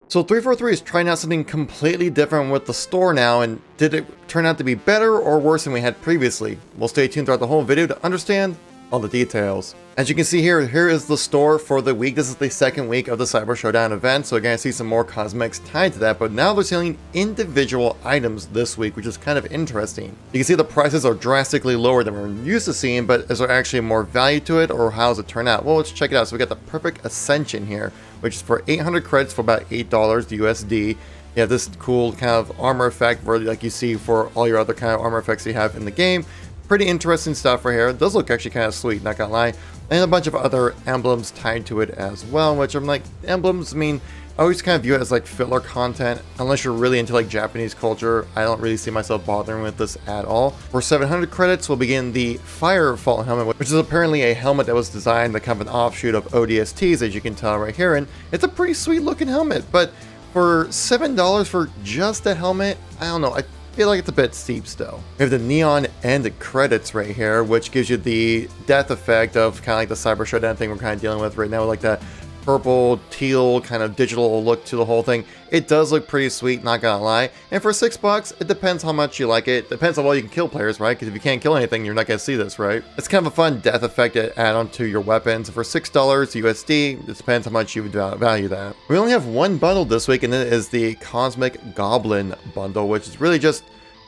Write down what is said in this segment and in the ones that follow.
So 343 is trying out something completely different with the store now, and did it turn out to be better or worse than we had previously? We'll stay tuned throughout the whole video to understand all the details. As you can see here is the store for the week. This is the second week of the Cyber Showdown event, so you're going to see some more cosmetics tied to that, but now they're selling individual items this week, which is kind of interesting. You can see the prices are drastically lower than we're used to seeing, but is there actually more value to it, or how does it turn out? Well, let's check it out. So we got the Perfect Ascension here, which is for 800 credits for about $8 USD. You have this cool kind of armor effect where, like you see for all your other kind of armor effects you have in the game. Pretty interesting stuff right here. It does look actually kind of sweet, not gonna lie. And a bunch of other emblems tied to it as well, which I'm like, emblems, I mean, I always kind of view it as like filler content. Unless you're really into like Japanese culture, I don't really see myself bothering with this at all. For 700 credits, we'll begin the Firefall helmet, which is apparently a helmet that was designed to kind of an offshoot of ODSTs, as you can tell right here. And it's a pretty sweet looking helmet, but for $7 for just a helmet, I don't know. I feel like it's a bit steep still. We have the neon end credits right here, which gives you the death effect of kind of like the Cyber Showdown thing we're kind of dealing with right now, like that purple, teal kind of digital look to the whole thing. It does look pretty sweet, not gonna lie. And for $6, it depends how much you like it. Depends on how well you can kill players, right? Because if you can't kill anything, you're not gonna see this, right? It's kind of a fun death effect to add on to your weapons. For $6 USD, it depends how much you would value that. We only have one bundle this week, and it is the Cosmic Goblin bundle, which is really just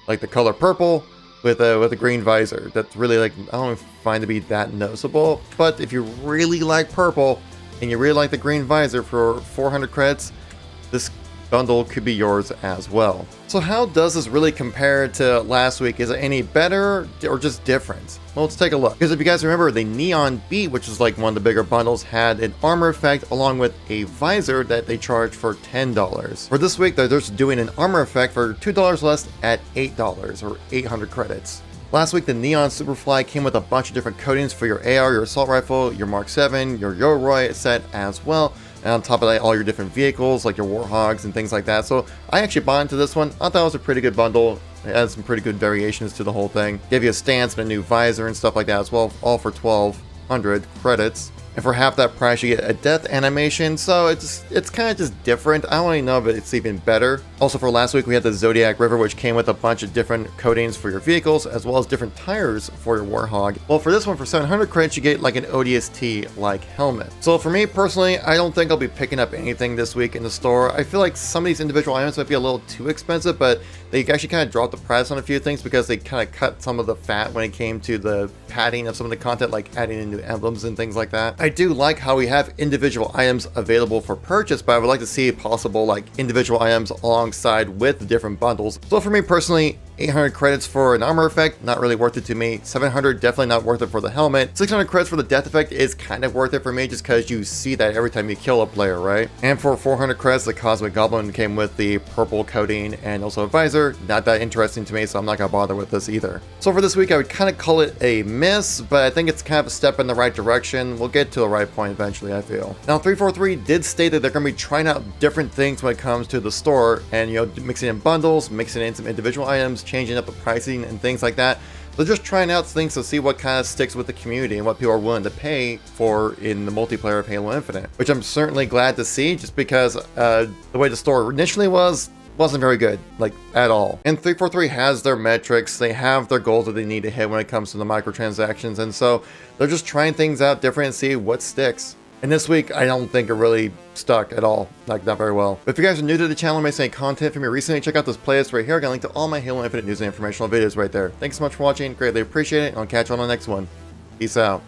like the color purple with a green visor. That's really like, I don't find to be that noticeable. But if you really like purple, and you really like the green visor for 400 credits, this bundle could be yours as well. So how does this really compare to last week? Is it any better or just different? Well, let's take a look. Because if you guys remember, the Neon Beat, which is like one of the bigger bundles, had an armor effect along with a visor that they charged for $10. For this week, they're just doing an armor effect for $2 less at $8 or 800 credits. Last week, the Neon Superfly came with a bunch of different coatings for your AR, your assault rifle, your Mark 7, your Yoroi set as well. And on top of that, all your different vehicles like your Warhogs and things like that. So I actually bought into this one. I thought it was a pretty good bundle. It had some pretty good variations to the whole thing. Gave you a stance and a new visor and stuff like that as well, all for 1,200 credits. And for half that price, you get a death animation, so it's kind of just different. I don't really know if it's even better. Also for last week, we had the Zodiac River, which came with a bunch of different coatings for your vehicles, as well as different tires for your Warhog. Well, for this one, for 700 credits, you get like an ODST-like helmet. So for me personally, I don't think I'll be picking up anything this week in the store. I feel like some of these individual items might be a little too expensive, but they actually kind of dropped the price on a few things because they kind of cut some of the fat when it came to the padding of some of the content, like adding in new emblems and things like that. I do like how we have individual items available for purchase, but I would like to see possible like individual items alongside with the different bundles. So for me personally, 800 credits for an armor effect, not really worth it to me. 700, definitely not worth it for the helmet. 600 credits for the death effect is kind of worth it for me just because you see that every time you kill a player, right? And for 400 credits, the Cosmic Goblin came with the purple coating and also a visor. Not that interesting to me, so I'm not gonna bother with this either. So for this week, I would kind of call it a miss, but I think it's kind of a step in the right direction. We'll get to the right point eventually, I feel. Now, 343 did state that they're gonna be trying out different things when it comes to the store and, you know, mixing in bundles, mixing in some individual items, changing up the pricing and things like that. They're just trying out things to see what kind of sticks with the community and what people are willing to pay for in the multiplayer of Halo Infinite, which I'm certainly glad to see, just because the way the store initially wasn't very good, like at all. And 343 has their metrics, they have their goals that they need to hit when it comes to the microtransactions, and so they're just trying things out different and see what sticks. And this week, I don't think it really stuck at all, like not very well. But if you guys are new to the channel and may see content from me recently, check out this playlist right here. I got a link to all my Halo Infinite news and informational videos right there. Thanks so much for watching, greatly appreciate it, and I'll catch you on the next one. Peace out.